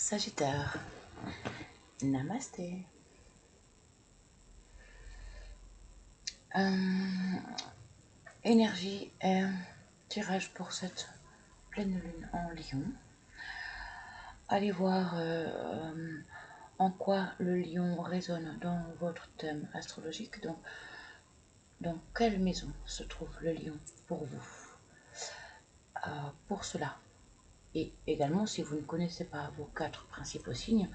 Sagittaire, Namasté. Énergie et tirage pour cette pleine lune en Lion. Allez voir en quoi le Lion résonne dans votre thème astrologique. Donc, dans quelle maison se trouve le Lion pour vous? Pour cela, et également si vous ne connaissez pas vos 4 principaux signes,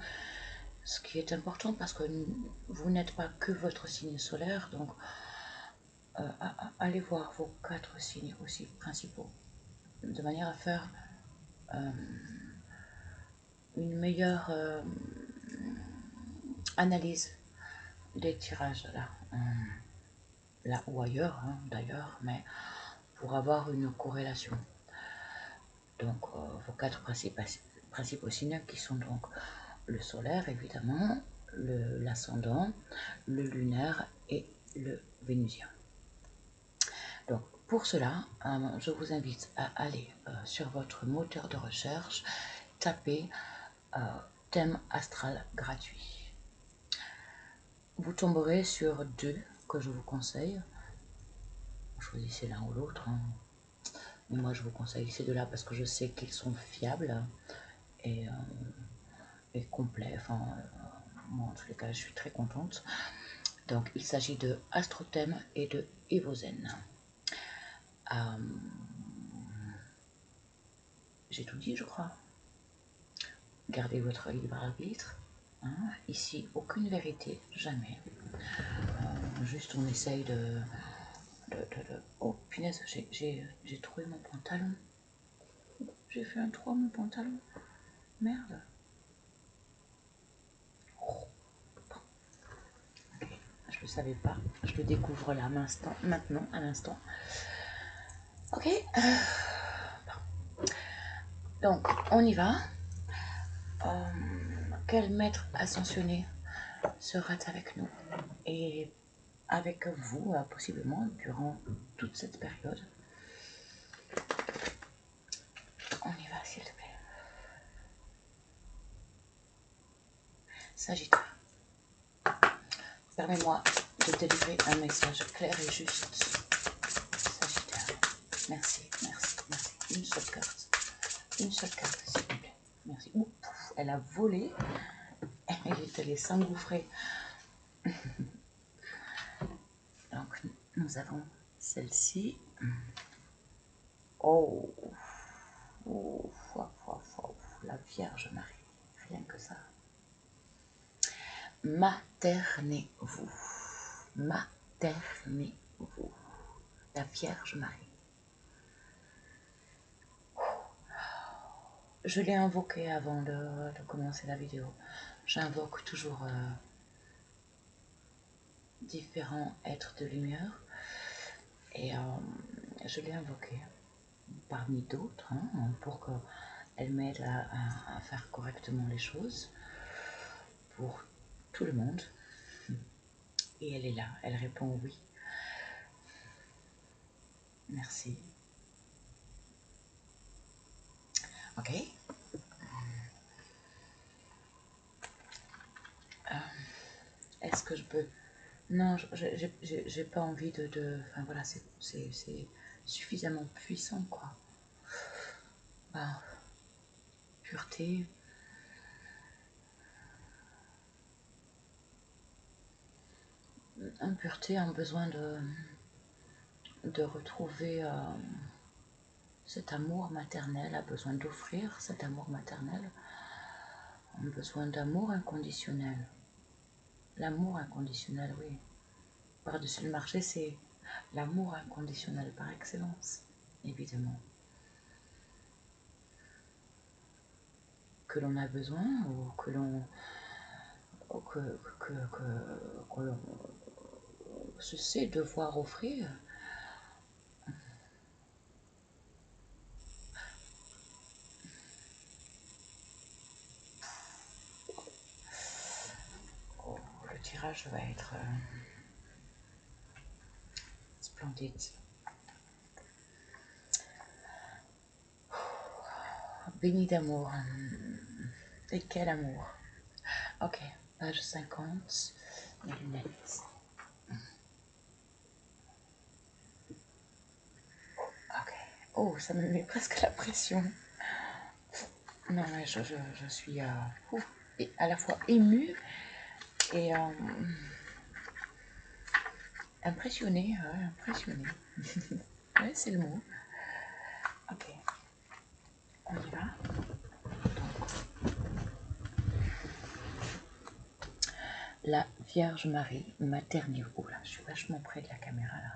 ce qui est important parce que vous n'êtes pas que votre signe solaire, donc allez voir vos 4 signes aussi principaux, de manière à faire une meilleure analyse des tirages là ou ailleurs, d'ailleurs, mais pour avoir une corrélation. Donc vos 4 principaux signes qui sont donc le solaire évidemment, l'ascendant, le lunaire et le vénusien. Donc pour cela, je vous invite à aller sur votre moteur de recherche, taper thème astral gratuit. Vous tomberez sur 2 que je vous conseille. Choisissez l'un ou l'autre. Mais moi je vous conseille ces 2-là parce que je sais qu'ils sont fiables et complets. Enfin, moi en tous les cas je suis très contente. Donc il s'agit de Astrothème et de Evozen. J'ai tout dit je crois. Gardez votre libre arbitre. Ici aucune vérité, jamais. Juste on essaye de... Oh punaise, j'ai trouvé mon pantalon. J'ai fait un trou à mon pantalon. Merde. Oh. Okay. Je le savais pas. Je le découvre là maintenant, à l'instant. Ok. Donc, on y va. Quel maître ascensionné sera avec nous et avec vous, possiblement, durant toute cette période? On y va, s'il te plaît. Sagittaire. Permets-moi de délivrer un message clair et juste. Sagittaire. Merci, merci, merci. Une seule carte. Une seule carte, s'il vous plaît. Merci. Ouh, pouf, elle a volé. Elle est allée s'engouffrer. Donc, nous avons celle-ci. Oh, la Vierge Marie. Rien que ça. Maternez-vous. Maternez-vous. La Vierge Marie. Je l'ai invoqué avant de commencer la vidéo. J'invoque toujours différents êtres de lumière. Et je l'ai invoqué parmi d'autres pour qu'elle m'aide à faire correctement les choses pour tout le monde. Et elle est là, elle répond oui. Merci. Ok. Est-ce que je peux... Non, j'ai pas envie de... Enfin voilà, c'est suffisamment puissant, quoi. Pureté. Impureté, un besoin de retrouver cet amour maternel, a besoin d'offrir cet amour maternel, un besoin d'amour inconditionnel. L'amour inconditionnel, oui. Par-dessus le marché, c'est l'amour inconditionnel par excellence, évidemment. Que l'on a besoin ou que l'on se sait devoir offrir. Oh, le tirage va être splendide. Béni d'amour. Et quel amour. Ok, page 50, mes lunettes. Ok. Oh, ça me met presque la pression. Non, mais je suis à la fois émue et impressionnée. Ouais, impressionnée. Ouais, c'est le mot. Ok, on y va. La Vierge Marie, maternelle. Oh là, je suis vachement près de la caméra là.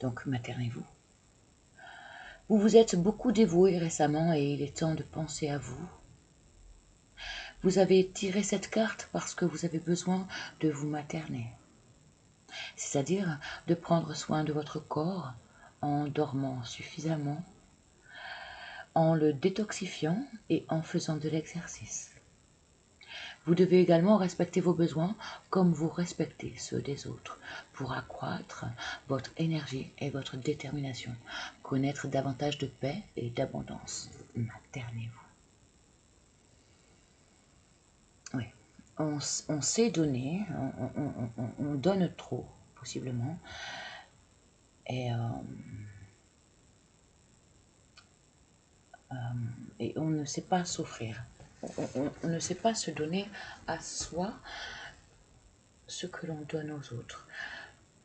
Donc, maternez-vous. Vous vous êtes beaucoup dévoué récemment et il est temps de penser à vous. Vous avez tiré cette carte parce que vous avez besoin de vous materner. C'est-à-dire de prendre soin de votre corps en dormant suffisamment, en le détoxifiant et en faisant de l'exercice. Vous devez également respecter vos besoins comme vous respectez ceux des autres pour accroître votre énergie et votre détermination, connaître davantage de paix et d'abondance. Maternez-vous. Oui, on sait donner, on donne trop, possiblement, et on ne sait pas s'offrir. On ne sait pas se donner à soi ce que l'on donne aux autres.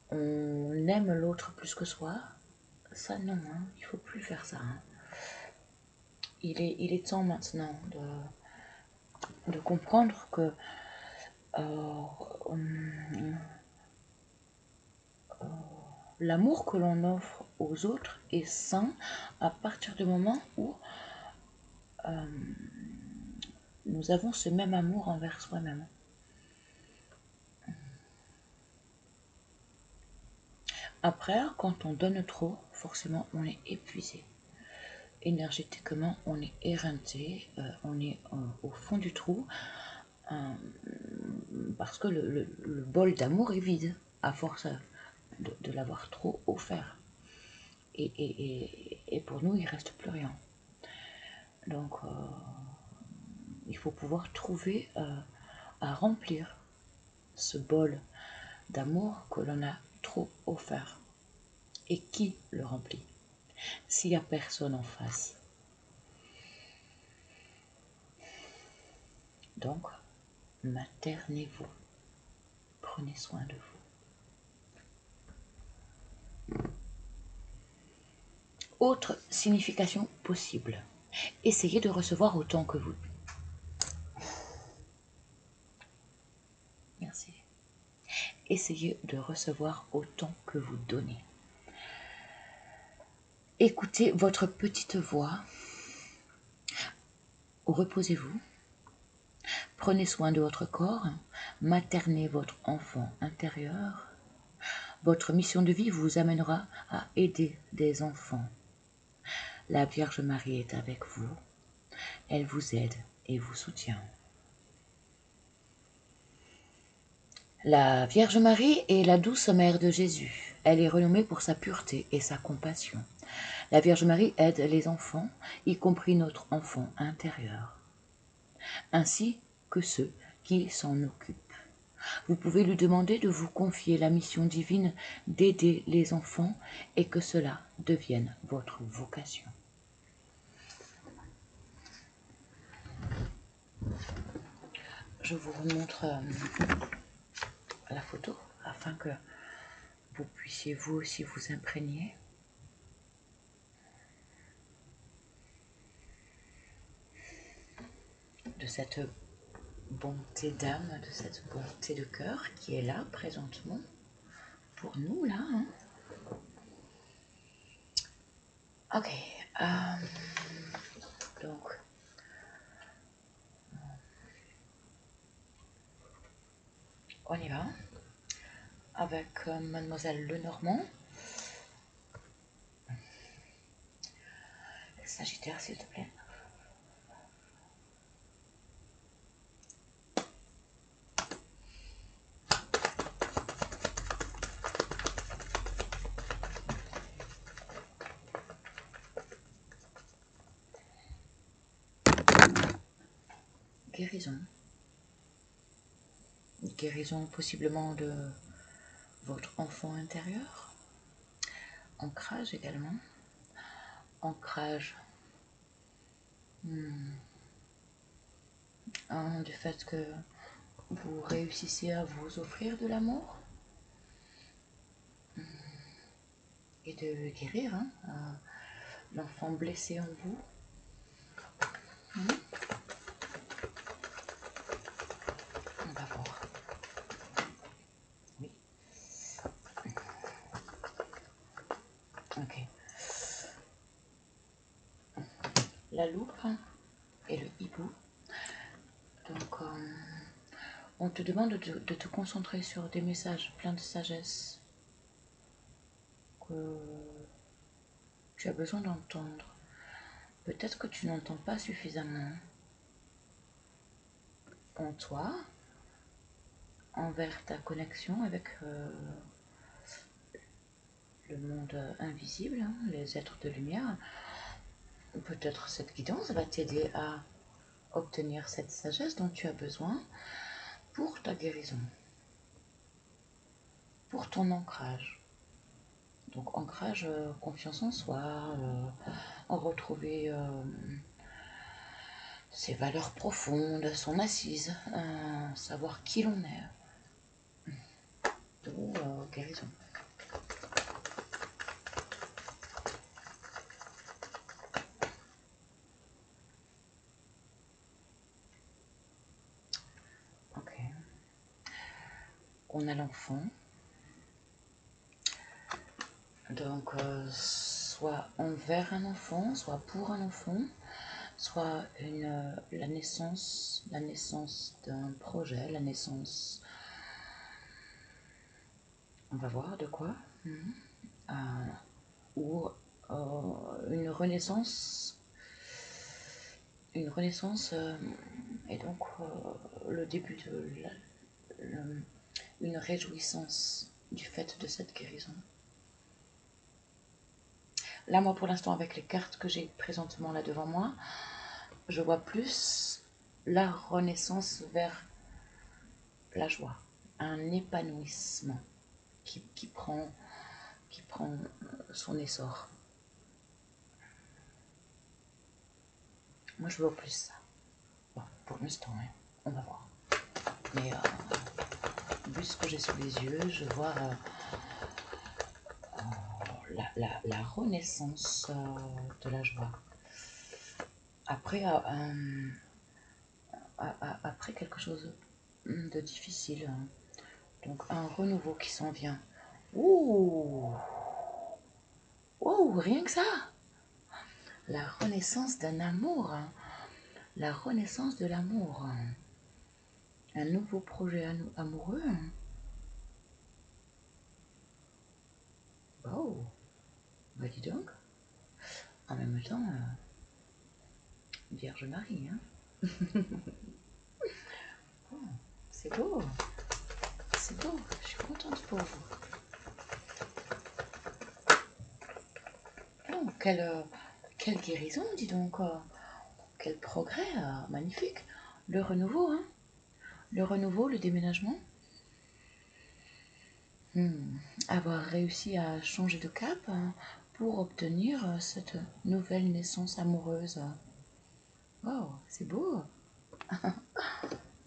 On aime l'autre plus que soi. Ça non, hein, il ne faut plus faire ça. Hein. Il est temps maintenant de comprendre que l'amour que l'on offre aux autres est sain à partir du moment où nous avons ce même amour envers soi-même. Après, quand on donne trop, forcément, on est épuisé. Énergétiquement, on est éreinté, on est au fond du trou, parce que le bol d'amour est vide, à force de l'avoir trop offert. Et pour nous, il ne reste plus rien. Donc, il faut pouvoir trouver à remplir ce bol d'amour que l'on a trop offert. Et qui le remplit? S'il n'y a personne en face. Donc, maternez-vous. Prenez soin de vous. Autre signification possible. Essayez de recevoir autant que vous. Merci. Essayez de recevoir autant que vous donnez. Écoutez votre petite voix. Reposez-vous. Prenez soin de votre corps. Maternez votre enfant intérieur. Votre mission de vie vous amènera à aider des enfants. La Vierge Marie est avec vous. Elle vous aide et vous soutient. La Vierge Marie est la douce mère de Jésus. Elle est renommée pour sa pureté et sa compassion. La Vierge Marie aide les enfants, y compris notre enfant intérieur, ainsi que ceux qui s'en occupent. Vous pouvez lui demander de vous confier la mission divine d'aider les enfants et que cela devienne votre vocation. Je vous remontre la photo afin que vous puissiez vous aussi vous imprégner. De cette bonté d'âme, de cette bonté de cœur qui est là présentement pour nous là. Hein. Ok, donc on y va avec Mademoiselle Lenormand. Sagittaire, s'il te plaît. guérison. Une guérison possiblement de votre enfant intérieur. Ancrage également. Ancrage du fait que vous réussissez à vous offrir de l'amour et de guérir l'enfant blessé en vous. On va voir. Oui. Ok. La loupe et le hibou. Donc, on te demande de te concentrer sur des messages pleins de sagesse que tu as besoin d'entendre. Peut-être que tu n'entends pas suffisamment en toi, envers ta connexion avec le monde invisible, les êtres de lumière. Peut-être cette guidance va t'aider à obtenir cette sagesse dont tu as besoin pour ta guérison, pour ton ancrage. Donc ancrage, confiance en soi, retrouver ses valeurs profondes, son assise, savoir qui l'on est. D'où guérison. Ok. On a l'enfant. Donc, soit envers un enfant, soit pour un enfant, soit la naissance d'un projet, la naissance, on va voir de quoi, ou une renaissance, et donc le début de une réjouissance du fait de cette guérison. Là, moi, pour l'instant, avec les cartes que j'ai présentement là devant moi, je vois plus la renaissance vers la joie, un épanouissement qui prend son essor. Moi, je vois plus ça. Bon, pour l'instant, hein, on va voir. Mais vu ce que j'ai sous les yeux, je vois la renaissance de la joie. Après, après quelque chose de difficile. Donc un renouveau qui s'en vient. Ouh, ouh, rien que ça. La renaissance d'un amour. La renaissance de l'amour. Un nouveau projet amoureux. Wow. Bah dis donc. En même temps, Vierge Marie. Hein. Oh, c'est beau. C'est beau. Je suis contente pour vous. Oh, quelle guérison, dis donc. Quel progrès. Magnifique. Le renouveau, hein. Le renouveau, le déménagement. Avoir réussi à changer de cap pour obtenir cette nouvelle naissance amoureuse. Wow, c'est beau.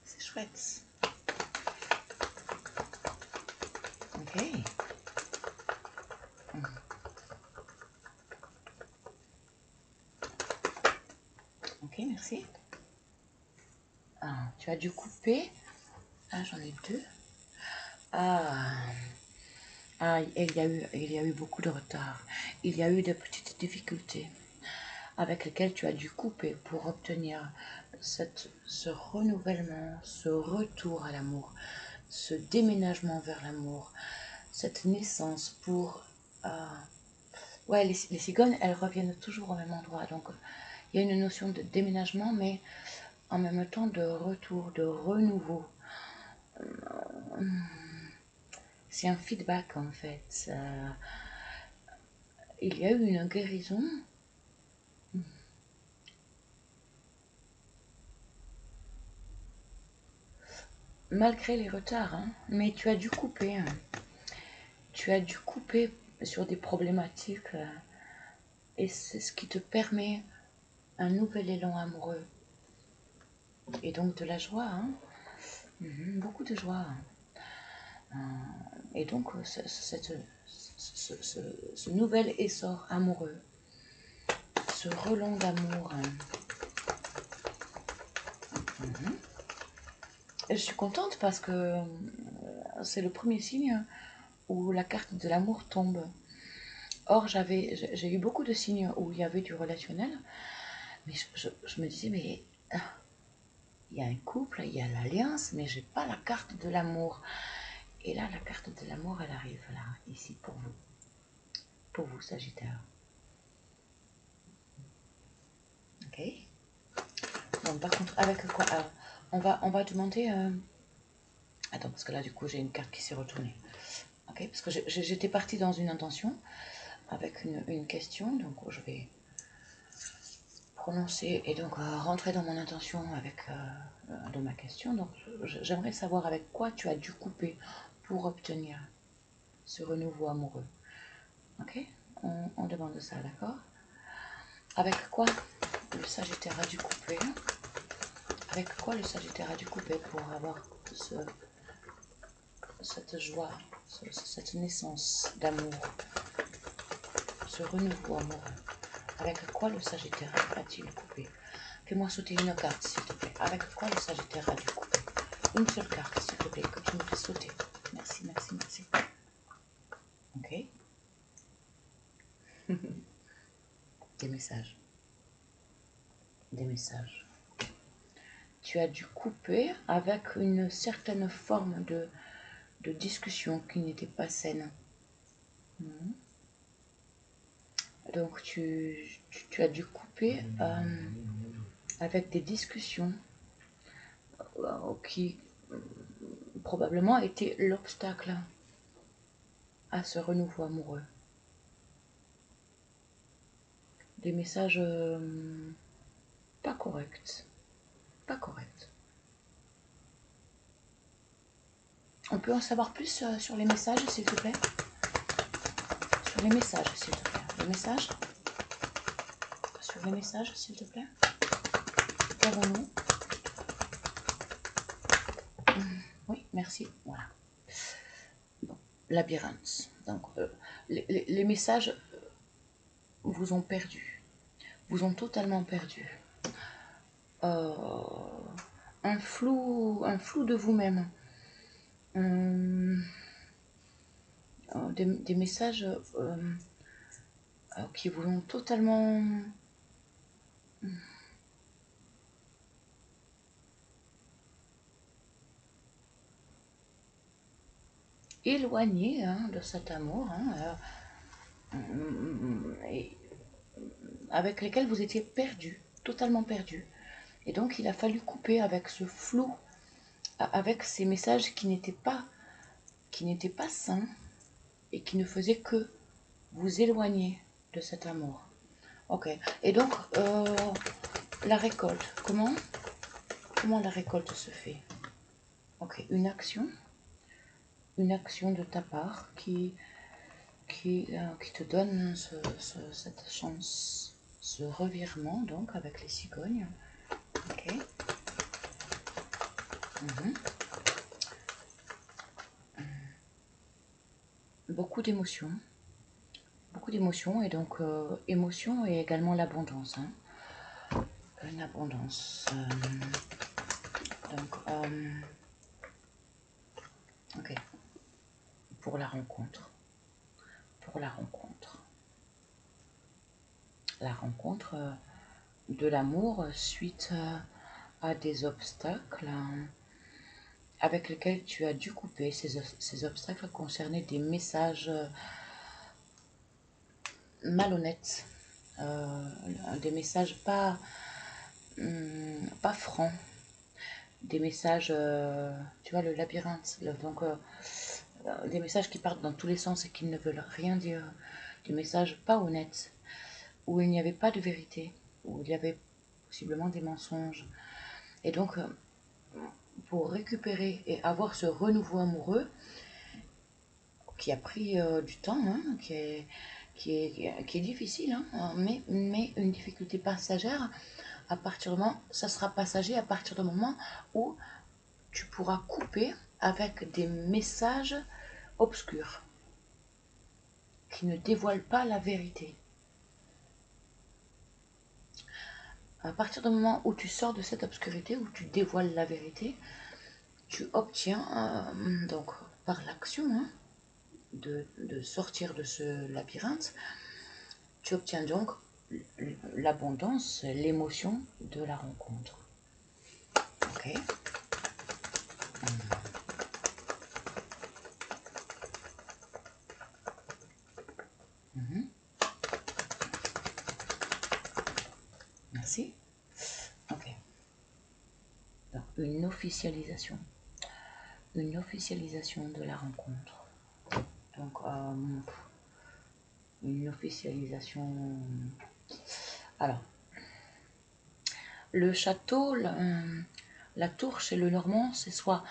C'est chouette. Ok. Ok, merci. Ah, tu as dû couper. Ah, j'en ai deux. Ah, il y a eu beaucoup de retard. Il y a eu de petites difficultés avec lesquelles tu as dû couper pour obtenir ce renouvellement, ce retour à l'amour, ce déménagement vers l'amour, cette naissance pour... ouais, les cigognes, elles reviennent toujours au même endroit. Donc, il y a une notion de déménagement, mais en même temps de retour, de renouveau. C'est un feedback, en fait. Il y a eu une guérison. malgré les retards, hein, mais tu as dû couper. Hein. Tu as dû couper sur des problématiques et c'est ce qui te permet un nouvel élan amoureux. Et donc de la joie, hein. Beaucoup de joie. Et donc ce nouvel essor amoureux, ce relent d'amour. Et je suis contente parce que c'est le premier signe où la carte de l'amour tombe. Or, j'ai eu beaucoup de signes où il y avait du relationnel, mais je me disais, mais il y a un couple, il y a l'alliance, mais j'ai pas la carte de l'amour. Et là, la carte de l'amour, elle arrive là, ici pour vous, Sagittaire. Ok. Bon, par contre, avec quoi on va demander. Attends, parce que là, du coup, j'ai une carte qui s'est retournée. Ok, parce que j'étais partie dans une intention avec une question, donc je vais prononcer et donc rentrer dans mon intention avec de ma question. Donc, j'aimerais savoir avec quoi tu as dû couper pour obtenir ce renouveau amoureux. Ok, on demande ça, d'accord? Avec quoi le Sagittaire a dû couper? Avec quoi le Sagittaire a dû couper pour avoir cette joie, cette naissance d'amour, ce renouveau amoureux? Avec quoi le Sagittaire a-t-il coupé? Fais-moi sauter une carte, s'il te plaît. Avec quoi le Sagittaire a dû couper? Une seule carte, s'il te plaît, que tu me fais sauter. Merci, merci, merci. Ok. Des messages. Des messages. Tu as dû couper avec une certaine forme de discussion qui n'était pas saine. Donc tu as dû couper avec des discussions qui probablement étaient l'obstacle à ce renouveau amoureux. Des messages pas corrects. Pas corrects. On peut en savoir plus sur les messages, s'il te plaît? Sur les messages, s'il te plaît. Les messages? Sur les messages, s'il te plaît? Qu'avons-nous? Oui, merci. Voilà. Bon, labyrinthe. Donc, les messages vous ont perdu. Vous ont totalement perdu. Un flou de vous-même. Des messages qui vous ont totalement éloigné de cet amour, et avec lesquels vous étiez perdu, totalement perdu. Et donc il a fallu couper avec ce flou, avec ces messages qui n'étaient pas sains et qui ne faisaient que vous éloigner de cet amour. Ok. Et donc la récolte, comment la récolte se fait? Ok, une action de ta part qui te donne cette chance, ce revirement donc avec les cigognes. Ok. Beaucoup d'émotions et donc émotion et également l'abondance. Une abondance. Donc ok. Pour la rencontre. La rencontre de l'amour suite à des obstacles avec lesquels tu as dû couper. Ces obstacles concernaient des messages malhonnêtes, des messages pas francs, des messages, tu vois, le labyrinthe, donc des messages qui partent dans tous les sens et qui ne veulent rien dire, des messages pas honnêtes, où il n'y avait pas de vérité, où il y avait possiblement des mensonges. Et donc, pour récupérer et avoir ce renouveau amoureux qui a pris du temps, hein, qui est difficile, hein, mais une difficulté passagère. À partir du moment, ça sera passager à partir du moment où tu pourras couper avec des messages obscurs qui ne dévoilent pas la vérité. À partir du moment où tu sors de cette obscurité, où tu dévoiles la vérité, tu obtiens, donc par l'action, hein, de sortir de ce labyrinthe, tu obtiens donc l'abondance, l'émotion de la rencontre. Ok. Mhm. Merci. Ok. Donc, une officialisation. Une officialisation de la rencontre. Donc, une officialisation. Alors, le château, la tour chez le Normand, c'est soit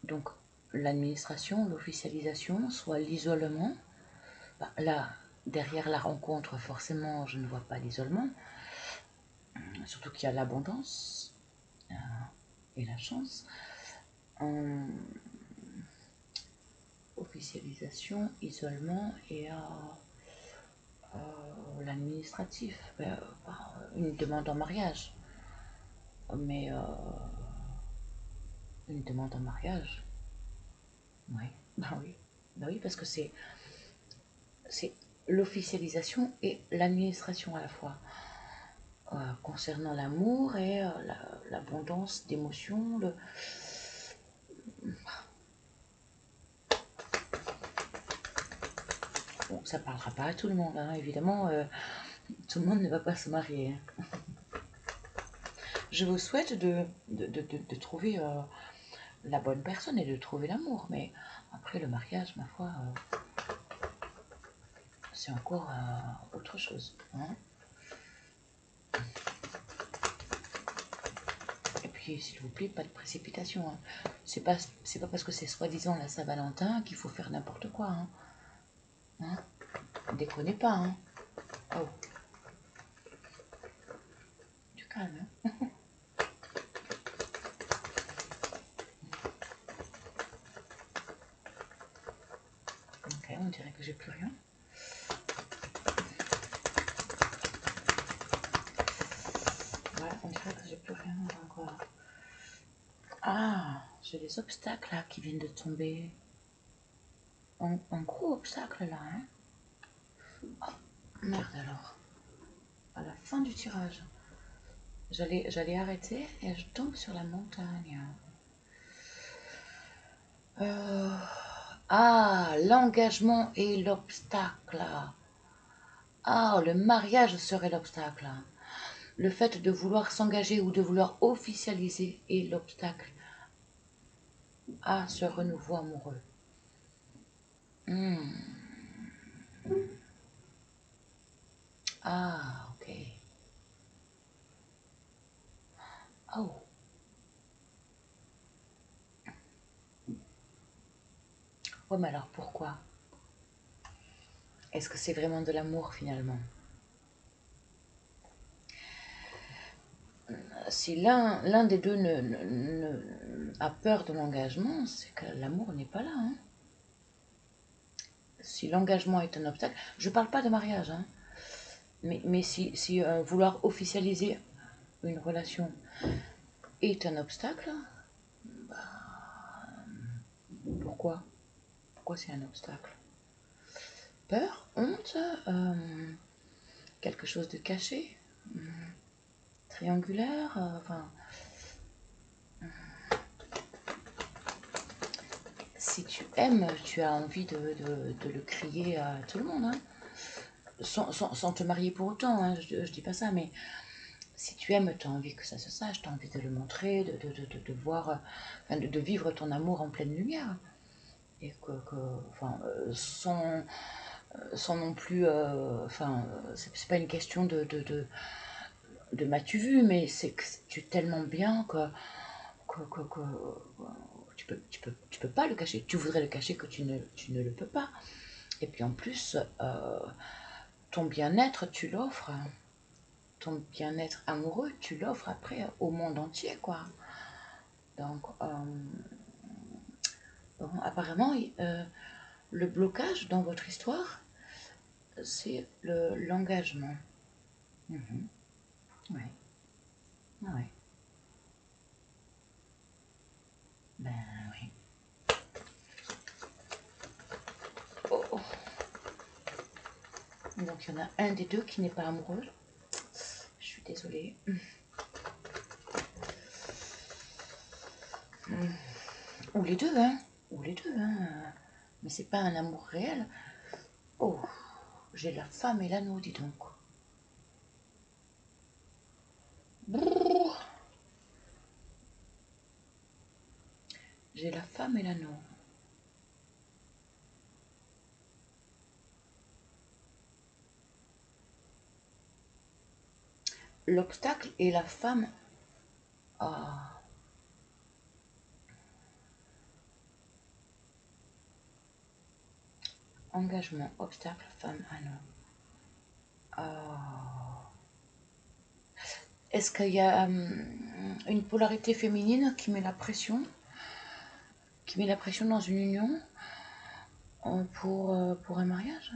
donc l'administration, l'officialisation, soit l'isolement. Bah, là, derrière la rencontre, forcément, je ne vois pas l'isolement. Surtout qu'il y a l'abondance et la chance. Officialisation, isolement et l'administratif. Une demande en mariage. Mais une demande en mariage. Oui, oui. Bah oui, parce que c'est l'officialisation et l'administration à la fois. Concernant l'amour et l'abondance d'émotions. Bon, ça ne parlera pas à tout le monde, hein, évidemment. Tout le monde ne va pas se marier. Je vous souhaite de trouver la bonne personne et de trouver l'amour. Mais après le mariage, ma foi, c'est encore autre chose. Hein. Et puis, s'il vous plaît, pas de précipitation. Hein. C'est pas parce que c'est soi-disant la Saint-Valentin qu'il faut faire n'importe quoi. Hein. Hein. Déconnez pas. Hein. Oh. Du calme. Hein. Ok, on dirait que j'ai plus rien. Voilà, on dirait que j'ai plus rien encore. Ah, j'ai des obstacles là qui viennent de tomber. Un gros obstacle là, hein. Oh, merde alors. À la fin du tirage. J'allais arrêter et je tombe sur la montagne. Ah, l'engagement est l'obstacle. Ah, le mariage serait l'obstacle. Le fait de vouloir s'engager ou de vouloir officialiser est l'obstacle à ce renouveau amoureux. Ah, ok. Oh. Ouais, mais alors pourquoi? Est-ce que c'est vraiment de l'amour finalement? Si l'un des deux a peur de l'engagement, c'est que l'amour n'est pas là. Hein. Si l'engagement est un obstacle, je ne parle pas de mariage, hein, mais si vouloir officialiser une relation est un obstacle, pourquoi? Pourquoi c'est un obstacle? Peur, honte, quelque chose de caché, triangulaire, enfin... Si tu aimes, tu as envie de le crier à tout le monde, hein. Sans te marier pour autant, hein, je dis pas ça, mais si tu aimes, tu as envie que ça se sache, tu as envie de le montrer, de voir, de vivre ton amour en pleine lumière. Et enfin, sans non plus, enfin, c'est pas une question de m'as-tu vu, mais c'est que tu es tellement bien que tu peux pas le cacher. Tu voudrais le cacher que tu ne le peux pas. Et puis en plus, ton bien-être, tu l'offres. Ton bien-être amoureux, tu l'offres après au monde entier, quoi. Donc, bon, apparemment, le blocage dans votre histoire, c'est l'engagement. Oui, oui. Ben oui. Oh. Donc, il y en a un des deux qui n'est pas amoureux. Je suis désolée. Ou les deux, hein. Ou les deux, hein. Mais c'est pas un amour réel. Oh, j'ai la femme et l'anneau, dis donc. Brrr. J'ai la femme et l'anneau. L'obstacle et la femme. Ah. Engagement, obstacle, femme, anneau. Ah. Est-ce qu'il y a une polarité féminine qui met la pression? Qui met la pression dans une union pour un mariage?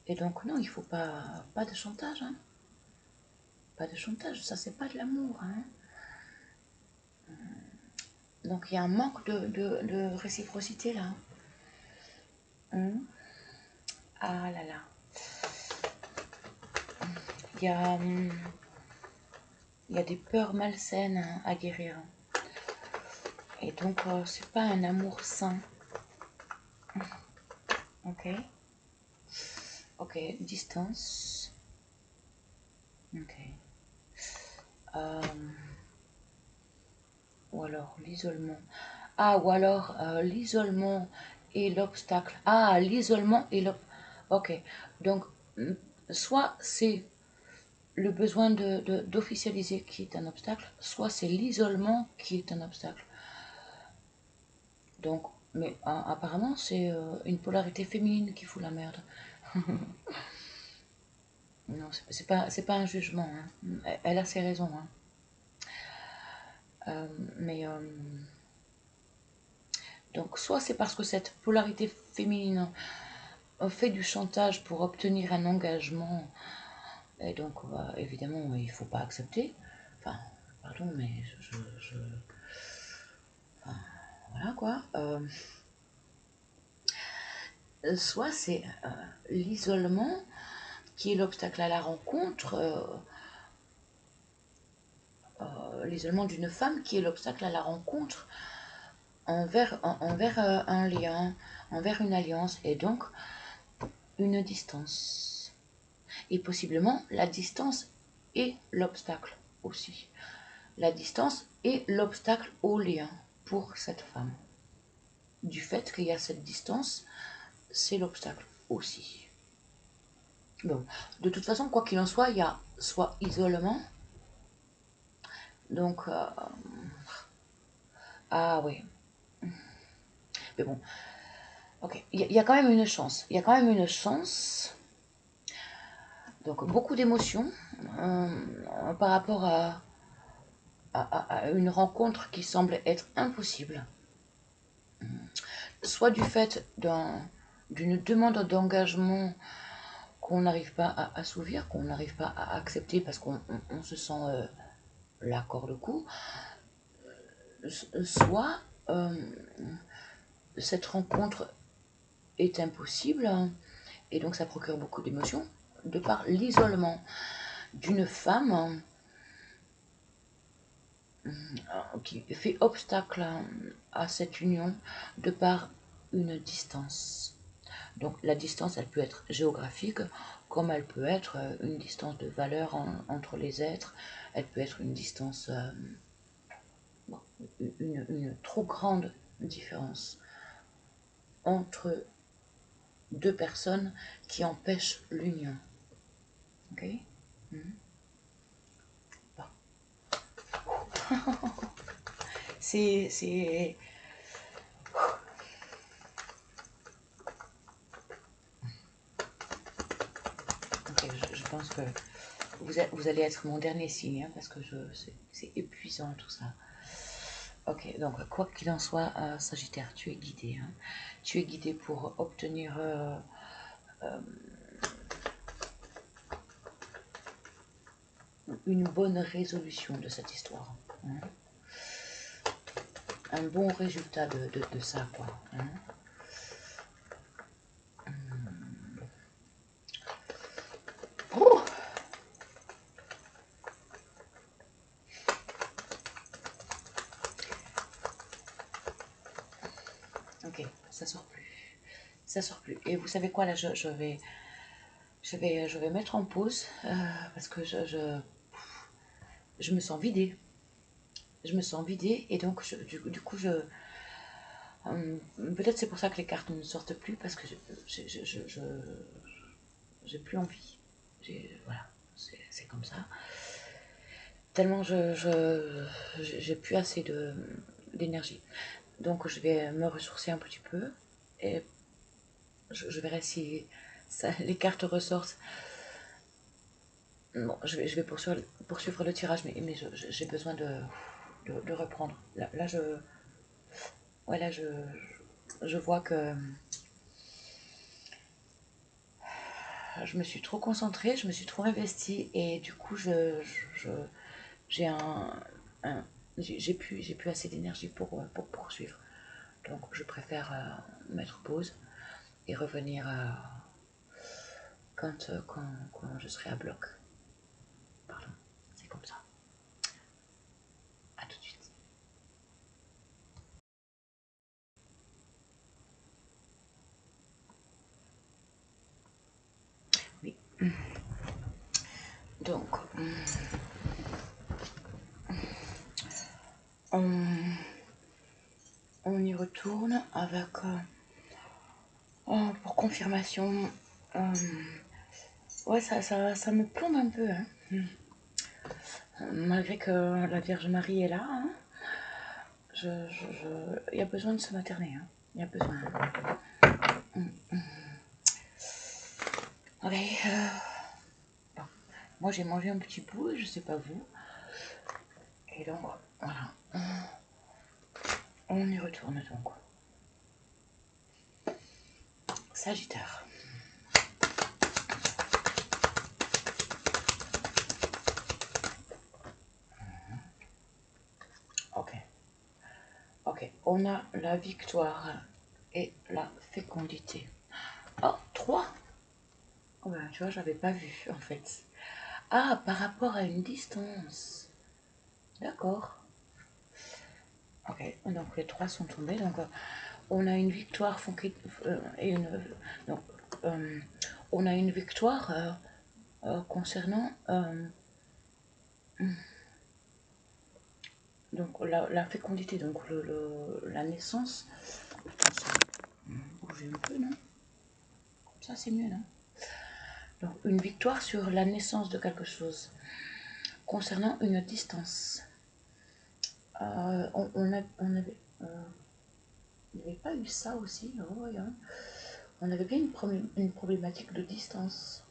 Et donc non, il faut pas de chantage. Hein. Pas de chantage, ça c'est pas de l'amour. Hein. Donc il y a un manque de réciprocité là. Ah là là. Il y a des peurs malsaines à guérir. Et donc c'est pas un amour sain. Ok. Ok, distance. Ok. Ou alors l'isolement. Ah, ou alors l'isolement et l'obstacle. Ah, l'isolement et l'obstacle. Ok, donc soit c'est le besoin d'officialiser qui est un obstacle, soit c'est l'isolement qui est un obstacle. Donc, mais apparemment c'est une polarité féminine qui fout la merde. Non, c'est pas un jugement. Hein. Elle a ses raisons. Hein. Mais donc soit c'est parce que cette polarité féminine fait du chantage pour obtenir un engagement, et donc évidemment il faut pas accepter. Enfin, pardon, mais enfin, voilà quoi. Soit c'est l'isolement qui est l'obstacle à la rencontre, l'isolement d'une femme qui est l'obstacle à la rencontre envers un lien, envers une alliance, et donc une distance. Et possiblement la distance est l'obstacle aussi. La distance est l'obstacle au lien pour cette femme. Du fait qu'il y a cette distance, c'est l'obstacle aussi. Bon, de toute façon, quoi qu'il en soit, il y a soit isolement, donc ah oui, mais bon, ok, il y a quand même une chance. Il y a quand même une chance. Donc beaucoup d'émotions par rapport à une rencontre qui semble être impossible. Soit du fait d'une demande d'engagement qu'on n'arrive pas à assouvir, qu'on n'arrive pas à accepter parce qu'on se sent la corde au cou, soit cette rencontre est impossible et donc ça procure beaucoup d'émotions de par l'isolement d'une femme qui fait obstacle à cette union de par une distance. Donc la distance, elle peut être géographique, comme elle peut être une distance de valeur entre les êtres, elle peut être une distance, une trop grande différence entre deux personnes qui empêchent l'union. Ok. Bon. c'est... Ok, je pense que vous allez être mon dernier signe, hein, parce que c'est épuisant tout ça. Ok, donc quoi qu'il en soit, Sagittaire, tu es guidé. Hein. Tu es guidé pour obtenir une bonne résolution de cette histoire. Hein. Un bon résultat de ça, quoi. Hein. Oh, ok, ça sort plus. Ça sort plus. Et vous savez quoi, là, je vais mettre en pause parce que je me sens vidée. Je me sens vidée et donc du coup peut-être c'est pour ça que les cartes ne sortent plus parce que j'ai plus envie. Voilà, c'est comme ça. Tellement j'ai plus assez d'énergie. Donc je vais me ressourcer un petit peu et je verrai si les cartes ressortent. Bon, je vais poursuivre le tirage, mais j'ai besoin de reprendre. Là, voilà, je vois que je me suis trop concentrée, je me suis trop investie et du coup, j'ai j'ai plus assez d'énergie pour poursuivre. Donc, je préfère mettre pause et revenir quand je serai à bloc. Pardon, c'est comme ça. À tout de suite. Oui. Donc, on y retourne avec, pour confirmation, ouais, ça me plombe un peu, hein. Malgré que la Vierge Marie est là, hein, il y a besoin de se materner, hein. Il y a besoin. Ok. Bon. Moi, j'ai mangé un petit bout, je sais pas vous. Et donc, voilà. On y retourne donc. Sagittaire. Ok. Ok. On a la victoire et la fécondité. Oh, 3. Oh ben, tu vois, j'avais pas vu en fait. Ah, par rapport à une distance. D'accord. Ok, donc les 3 sont tombés. Donc on a une victoire et une. Donc, on a une victoire concernant donc la fécondité, donc la naissance. Bouger un peu, non? Ça c'est mieux, non? Donc une victoire sur la naissance de quelque chose concernant une distance. On avait, il n'y avait pas eu ça aussi, oh, hein. On avait bien une problématique de distance.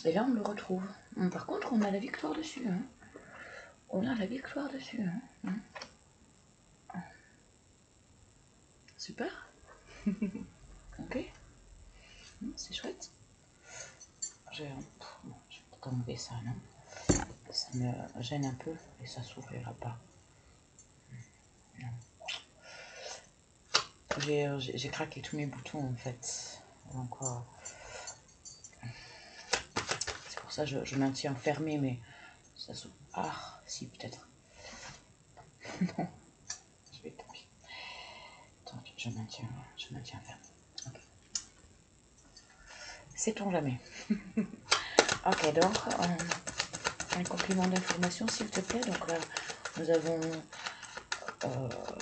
Et là, on le retrouve. Par contre, on a la victoire dessus. Hein. On a la victoire dessus. Hein. Super. Ok. C'est chouette. Je vais peut-être enlever ça, non? Ça me gêne un peu et ça s'ouvrira pas. J'ai craqué tous mes boutons en fait. Donc, c'est pour ça que je maintiens fermé, mais ça s'ouvre. Ah, si, peut-être. Non, je vais tomber. Attends, je maintiens fermé. Ok. Sait-on jamais. Ok, donc, un complément d'information, s'il te plaît. Donc là, nous avons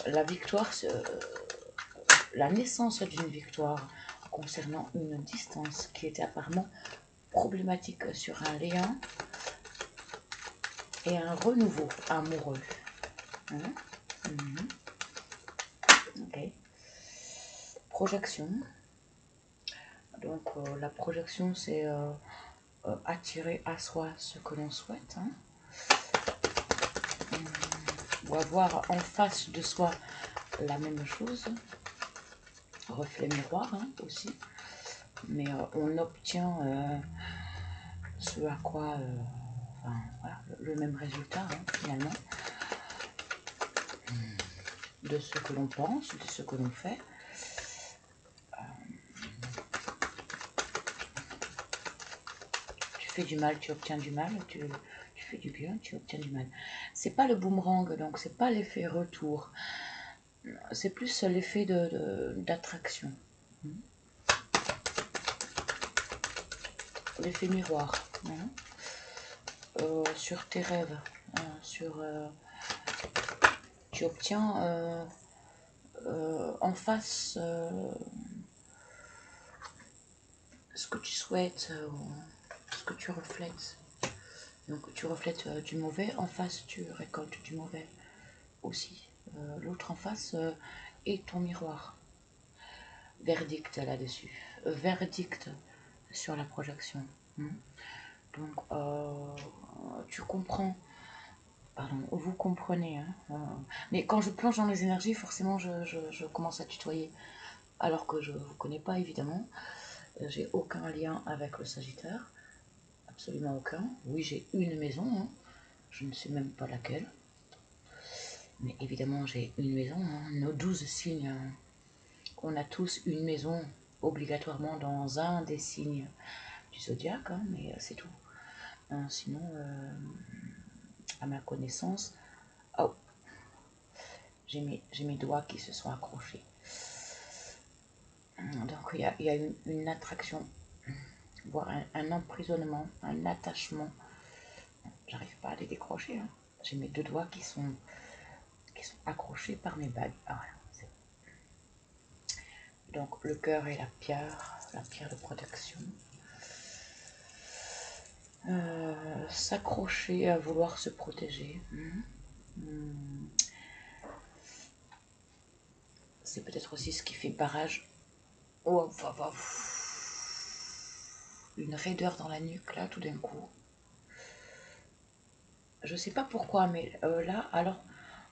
la victoire, la naissance d'une victoire concernant une distance qui était apparemment problématique sur un lien. et un renouveau amoureux. Hein? Ok. Projection. Donc la projection, c'est attirer à soi ce que l'on souhaite. Hein? Ou avoir en face de soi la même chose. Reflet miroir hein, aussi. Mais on obtient ce à quoi... enfin, voilà, le même résultat hein, finalement. De ce que l'on pense, de ce que l'on fait. Tu fais du mal, tu obtiens du mal, tu fais du bien, tu obtiens du mal. C'est pas le boomerang, donc c'est pas l'effet retour. C'est plus l'effet d'attraction. L'effet miroir. Hein. Sur tes rêves, sur... tu obtiens en face ce que tu souhaites, ce que tu reflètes. Donc tu reflètes du mauvais, en face tu récoltes du mauvais aussi. L'autre en face est ton miroir. Verdict là-dessus. Verdict sur la projection. Donc tu comprends, pardon, vous comprenez. Hein, mais quand je plonge dans les énergies, forcément je commence à tutoyer. Alors que je ne vous connais pas évidemment. J'ai aucun lien avec le Sagittaire. Absolument aucun. Oui, j'ai une maison. Hein. Je ne sais même pas laquelle. Mais évidemment, j'ai une maison. Hein. Nos 12 signes, hein. On a tous une maison obligatoirement dans un des signes du zodiaque, hein, mais c'est tout. Hein, sinon, à ma connaissance, oh, j'ai mes doigts qui se sont accrochés. Donc il y a une attraction, voire un emprisonnement, un attachement. J'arrive pas à les décrocher. Hein. J'ai mes deux doigts qui sont accrochés par mes bagues. Ah, voilà, donc le cœur et la pierre de protection. S'accrocher à vouloir se protéger. C'est peut-être aussi ce qui fait barrage. Oh, une raideur dans la nuque là tout d'un coup. Je sais pas pourquoi, mais là, alors,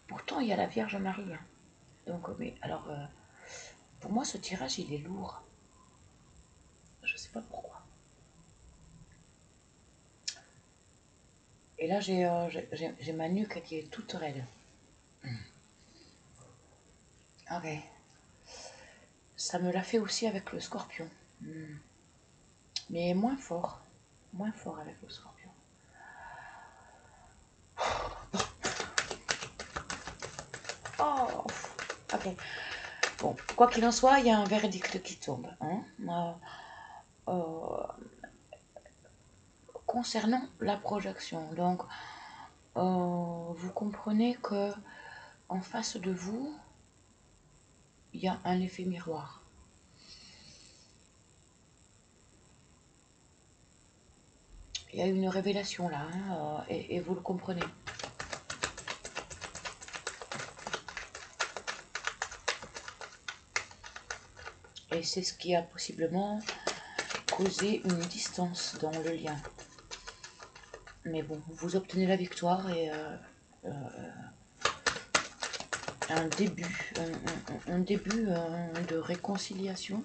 pourtant il y a la Vierge Marie. Hein. Donc, mais alors, pour moi ce tirage il est lourd. Je sais pas pourquoi. Et là j'ai ma nuque qui est toute raide. Ok. Ça me l'a fait aussi avec le Scorpion. Mais moins fort. Moins fort avec le Scorpion. Oh, ok. Bon, quoi qu'il en soit, il y a un verdict qui tombe. Hein. Concernant la projection, donc, vous comprenez que en face de vous, il y a un effet miroir. Il y a une révélation là, hein, et vous le comprenez. Et c'est ce qui a possiblement causé une distance dans le lien. Mais bon, vous obtenez la victoire et un début de réconciliation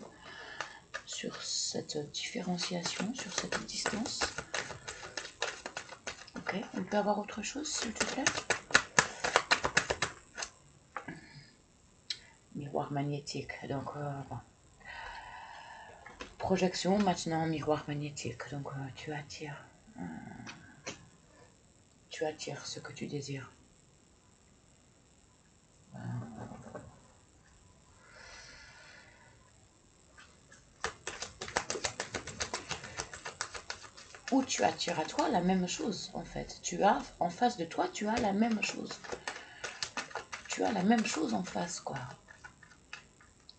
sur cette différenciation, sur cette distance. Ok, on peut avoir autre chose, s'il te plaît? Miroir magnétique, donc bon. Projection, maintenant miroir magnétique, donc tu attires ce que tu désires. Ou tu attires à toi la même chose en fait. Tu as en face de toi, tu as la même chose. Tu as la même chose en face, quoi.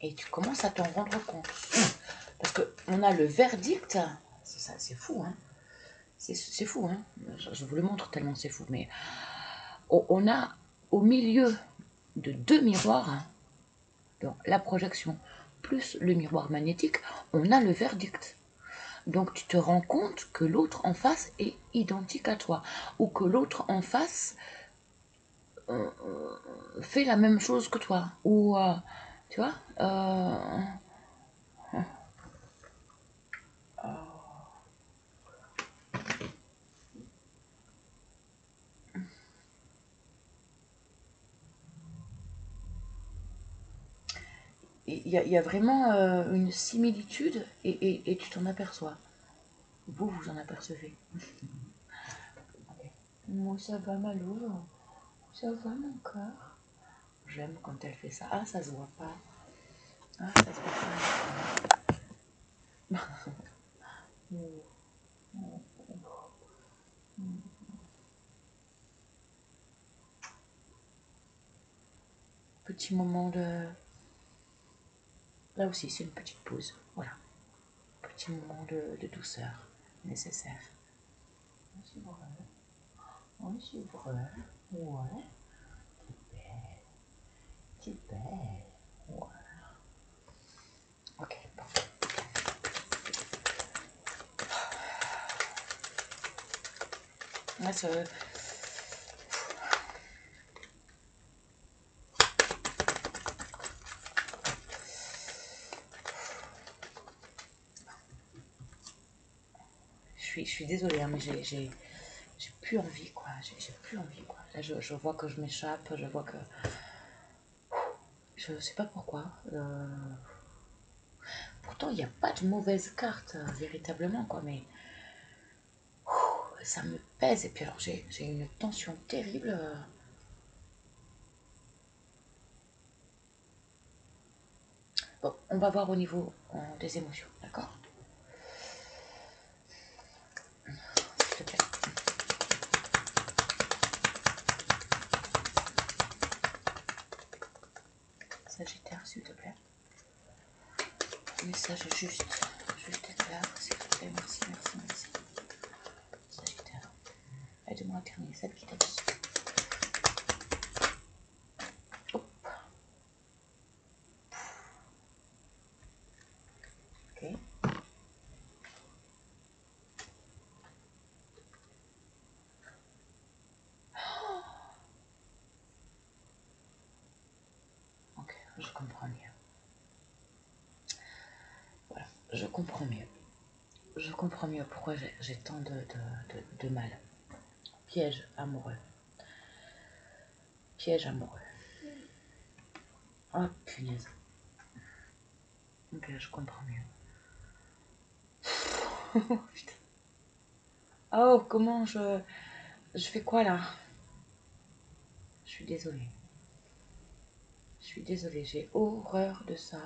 Et tu commences à t'en rendre compte. Parce qu'on a le verdict, c'est ça, c'est fou, hein. C'est fou, hein. Je vous le montre tellement c'est fou, mais on a au milieu de deux miroirs, hein, donc la projection plus le miroir magnétique, on a le verdict. Donc tu te rends compte que l'autre en face est identique à toi, ou que l'autre en face fait la même chose que toi, ou tu vois, il y a vraiment une similitude et tu t'en aperçois. Vous en apercevez. Okay. Moi, ça va, Malou. Ça va, mon cœur. J'aime quand elle fait ça. Ah, ça se voit pas. Ah, ça se voit pas. Petit moment de... Là aussi, c'est une petite pause. Voilà. Petit moment de douceur nécessaire. C'est vrai. Oui, c'est vrai. Ouais. T'es belle. T'es belle. Voilà. Ok, bon. Là, je suis désolée, hein, mais j'ai plus envie, quoi. J'ai plus envie, quoi. Là, je vois que je m'échappe, je vois que... Je sais pas pourquoi. Pourtant, il n'y a pas de mauvaise carte, véritablement, quoi, mais... Ça me pèse, et puis alors, j'ai une tension terrible. Bon, on va voir au niveau des émotions, d'accord? S'il te plaît. Sagittaire, s'il te plaît. Message juste et clair, s'il te plaît. Merci, merci, merci. Sagittaire. Aide-moi à terminer cette guidance. Hop. Ok. Ok, je comprends mieux. Voilà, je comprends mieux. Je comprends mieux pourquoi j'ai tant de mal. Piège amoureux. Piège amoureux. Oh, punaise. Ok, je comprends mieux. Putain. Oh, comment je fais quoi là? Je suis désolée. Je suis désolée, j'ai horreur de ça.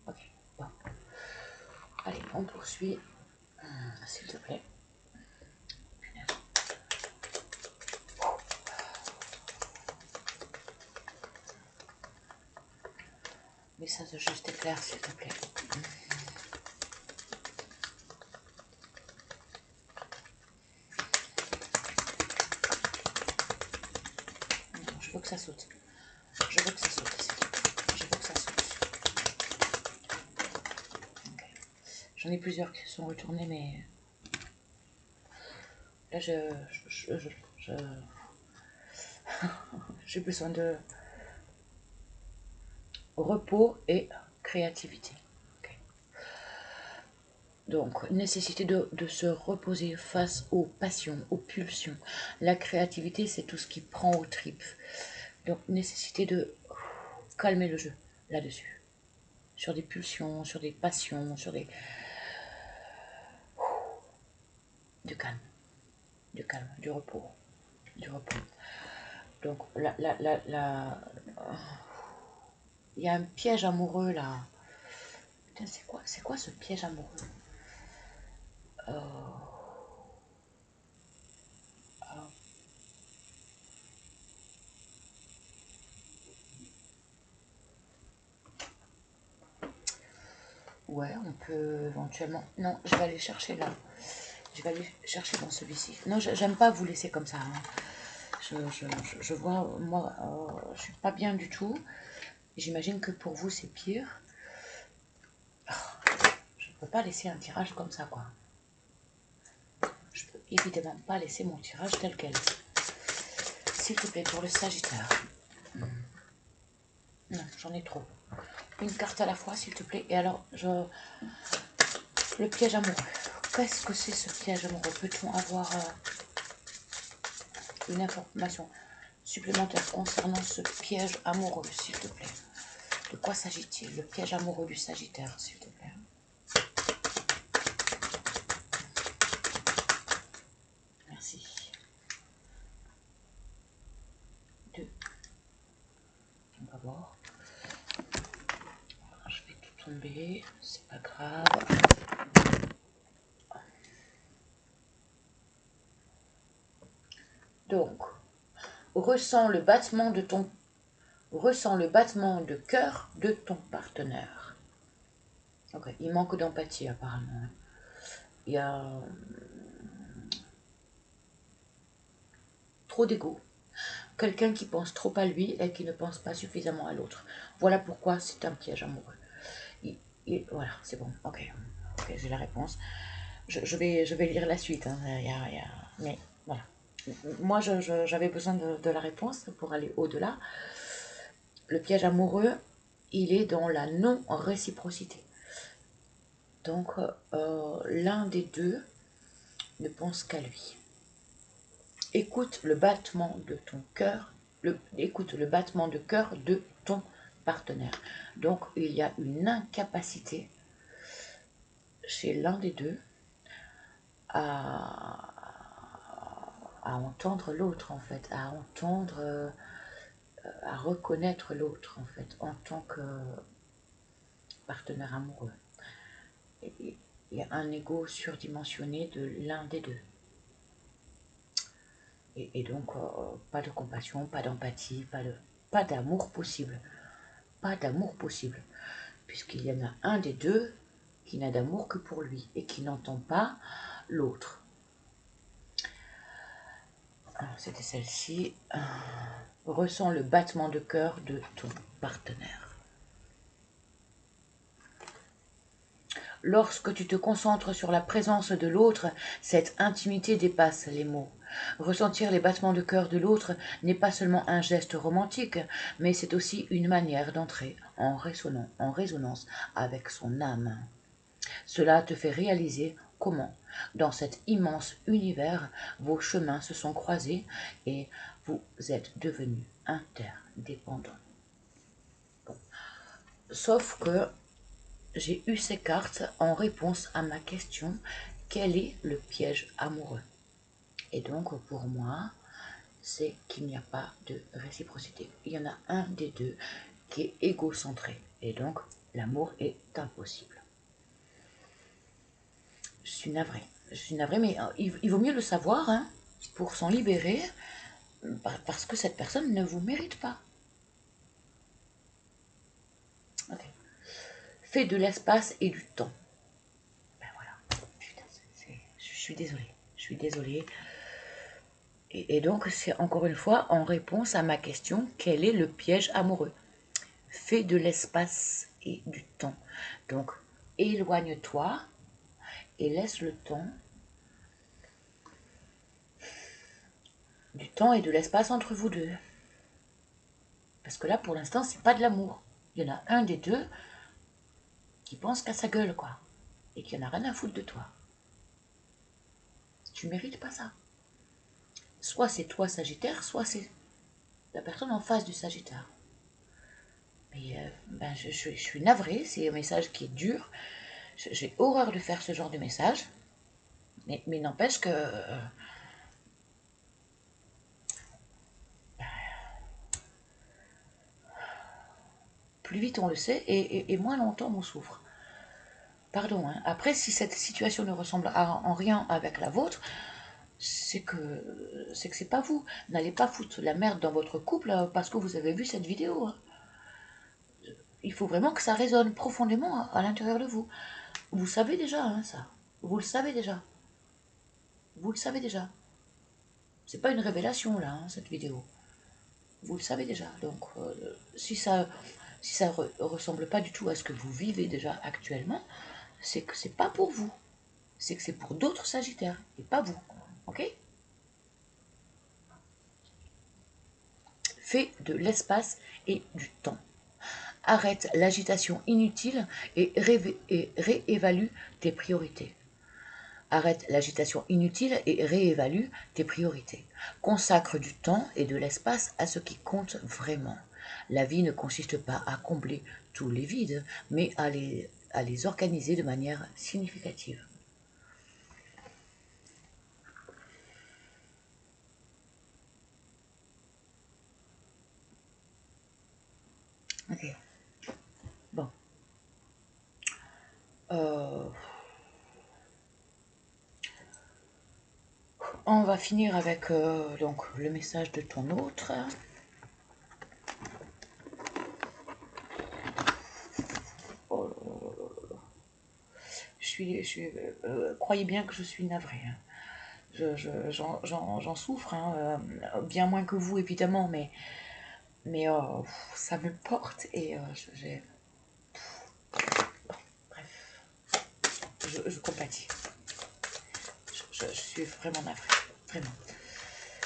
Ok, bon. Allez, on poursuit. S'il te plaît. Punaise. Message de juste et clair, s'il te plaît. Non, je veux que ça saute. Je veux que ça saute, s'il te plaît. Je veux que ça saute. Okay. J'en ai plusieurs qui sont retournés, mais là, j'ai besoin de repos et créativité. Okay. Donc, nécessité de se reposer face aux passions, aux pulsions. La créativité, c'est tout ce qui prend aux tripes. Donc, nécessité de calmer le jeu là-dessus. Sur des pulsions, sur des passions, sur des... Du calme, du repos, du repos. Donc, il y a un piège amoureux là. Putain, c'est quoi ce piège amoureux? euh, euh, Ouais, on peut éventuellement... Non, je vais aller chercher là. Je vais aller chercher dans celui-ci. Non, j'aime pas vous laisser comme ça. Hein. Je vois, moi, je suis pas bien du tout. J'imagine que pour vous, c'est pire. Je ne peux pas laisser un tirage comme ça, quoi. Je peux évidemment pas laisser mon tirage tel quel. S'il te plaît, pour le Sagittaire. Non, j'en ai trop. Une carte à la fois, s'il te plaît. Et alors, le piège amoureux. Qu'est-ce que c'est ce piège amoureux? Peut-on avoir une information supplémentaire concernant ce piège amoureux, s'il te plaît? De quoi s'agit-il? Le piège amoureux du Sagittaire, s'il te plaît. Merci. 2. On va voir. Je vais tout tomber, c'est pas grave. Donc, ressens le battement de cœur de ton partenaire. Ok, il manque d'empathie apparemment. Il y a trop d'ego. Quelqu'un qui pense trop à lui et qui ne pense pas suffisamment à l'autre. Voilà pourquoi c'est un piège amoureux. Voilà, c'est bon. Ok, j'ai la réponse. Je vais lire la suite. Hein. Mais voilà. Moi, j'avais besoin de la réponse pour aller au-delà. Le piège amoureux, il est dans la non-réciprocité. Donc, l'un des deux ne pense qu'à lui. Écoute le battement de ton cœur, écoute le battement de cœur de ton partenaire. Donc, il y a une incapacité chez l'un des deux à entendre l'autre, en fait, à entendre, à reconnaître l'autre, en fait, en tant que partenaire amoureux. Il y a un ego surdimensionné de l'un des deux. Et donc, pas de compassion, pas d'empathie, pas d'amour possible. Pas d'amour possible. Puisqu'il y en a un des deux qui n'a d'amour que pour lui et qui n'entend pas l'autre. C'était celle-ci. Ressens le battement de cœur de ton partenaire. Lorsque tu te concentres sur la présence de l'autre, cette intimité dépasse les mots. Ressentir les battements de cœur de l'autre n'est pas seulement un geste romantique, mais c'est aussi une manière d'entrer en résonance avec son âme. Cela te fait réaliser comment, dans cet immense univers, vos chemins se sont croisés et vous êtes devenus interdépendants. Bon. Sauf que j'ai eu ces cartes en réponse à ma question, quel est le piège amoureux? Et donc pour moi, c'est qu'il n'y a pas de réciprocité. Il y en a un des deux qui est égocentré. Et donc l'amour est impossible. Je suis navrée, mais il vaut mieux le savoir hein, pour s'en libérer, parce que cette personne ne vous mérite pas. Okay. Fais de l'espace et du temps. Ben voilà. Putain, je suis désolée. Je suis désolée. Et donc, c'est encore une fois en réponse à ma question, quel est le piège amoureux? Fais de l'espace et du temps. Donc, éloigne-toi et laisse le temps, du temps et de l'espace entre vous deux. Parce que là, pour l'instant, c'est pas de l'amour. Il y en a un des deux qui pense qu'à sa gueule, quoi. Et qui en a rien à foutre de toi. Tu mérites pas ça. Soit c'est toi, Sagittaire, soit c'est la personne en face du Sagittaire. Mais ben, je suis navrée, c'est un message qui est dur. J'ai horreur de faire ce genre de message. Mais n'empêche que... plus vite on le sait, et moins longtemps on souffre. Pardon, hein. Après, si cette situation ne ressemble en rien avec la vôtre, c'est que c'est pas vous. N'allez pas foutre la merde dans votre couple parce que vous avez vu cette vidéo. Hein. il faut vraiment que ça résonne profondément à l'intérieur de vous. Vous savez déjà, hein, ça. Vous le savez déjà. Vous le savez déjà. C'est pas une révélation, là, hein, cette vidéo. Vous le savez déjà. Donc, si ça ressemble pas du tout à ce que vous vivez déjà actuellement, c'est que c'est pas pour vous. C'est que c'est pour d'autres Sagittaires, et pas vous. Ok? Fais de l'espace et du temps. Arrête l'agitation inutile et réévalue tes priorités. Arrête l'agitation inutile et réévalue tes priorités. Consacre du temps et de l'espace à ce qui compte vraiment. La vie ne consiste pas à combler tous les vides, mais à les organiser de manière significative. Ok. Bon. On va finir avec donc le message de ton autre. Oh, croyez bien que je suis navrée. Hein. J'en souffre, hein, bien moins que vous évidemment, mais ça me porte et j'ai... Bref, je compatis. Je suis vraiment navrée, vraiment.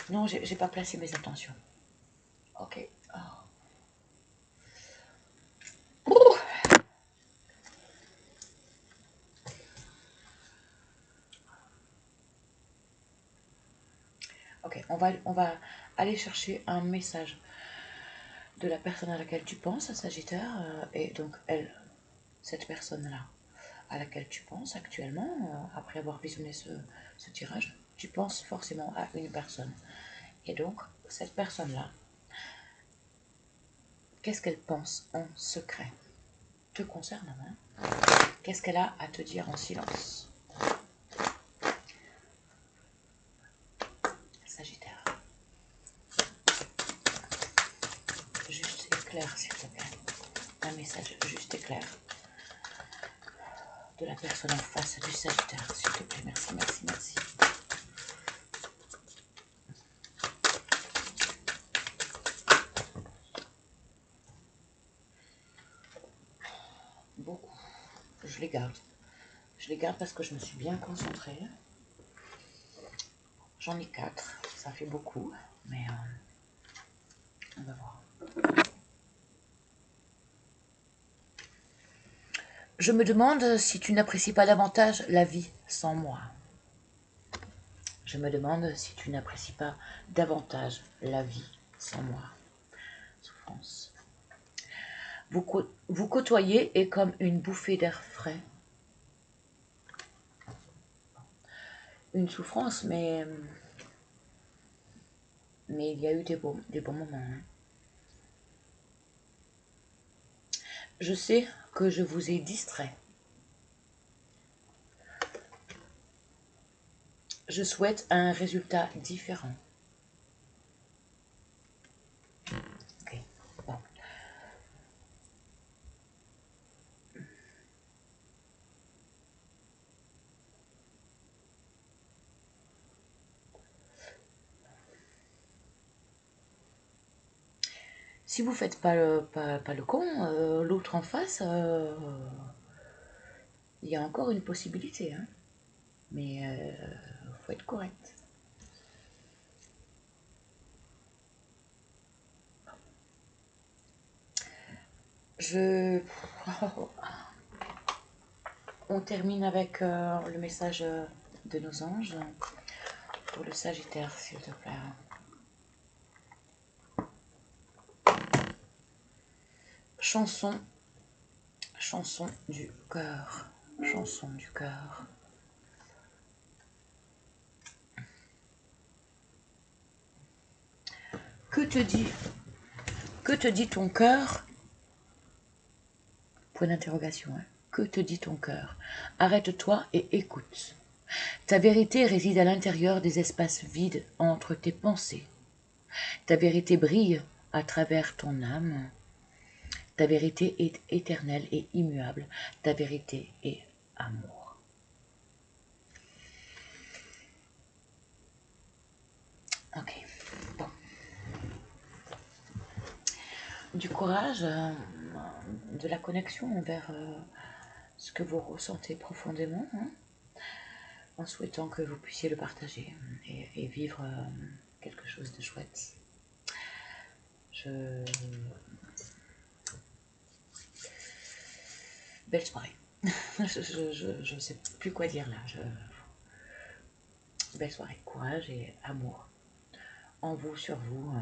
Non, j'ai pas placé mes intentions. Ok. Oh. Ok, on va aller chercher un message de la personne à laquelle tu penses, Sagittaire, et donc elle, cette personne-là à laquelle tu penses actuellement, après avoir visionné ce tirage, tu penses forcément à une personne. Et donc, cette personne-là, qu'est-ce qu'elle pense en secret te concernant, hein? Qu'est-ce qu'elle a à te dire en silence? Sagittaire. Juste et clair, s'il te plaît. Un message juste et clair de la personne en face du Sagittaire, s'il te plaît. Merci, merci, merci. Beaucoup. Je les garde. Je les garde parce que je me suis bien concentrée. J'en ai 4. Ça fait beaucoup, mais on va voir. Je me demande si tu n'apprécies pas davantage la vie sans moi. Je me demande si tu n'apprécies pas davantage la vie sans moi. Souffrance. Vous côtoyer est comme une bouffée d'air frais. Une souffrance, mais il y a eu des bons moments. Hein. Je sais que je vous ai distrait. Je souhaite un résultat différent. Ok, bon. Si vous faites pas le con, l'autre en face, il y a encore une possibilité. Hein. Mais faut être correct. On termine avec le message de nos anges pour le Sagittaire, s'il te plaît. Chanson du cœur. Chanson du cœur. Que te dit ton cœur? Point d'interrogation. Hein. Que te dit ton cœur? Arrête-toi et écoute. Ta vérité réside à l'intérieur des espaces vides entre tes pensées. Ta vérité brille à travers ton âme. Ta vérité est éternelle et immuable. Ta vérité est amour. Ok, bon. Du courage, de la connexion envers ce que vous ressentez profondément, hein, en souhaitant que vous puissiez le partager et vivre quelque chose de chouette. Belle soirée. Je ne sais plus quoi dire là. Belle soirée, courage et amour en vous, sur vous.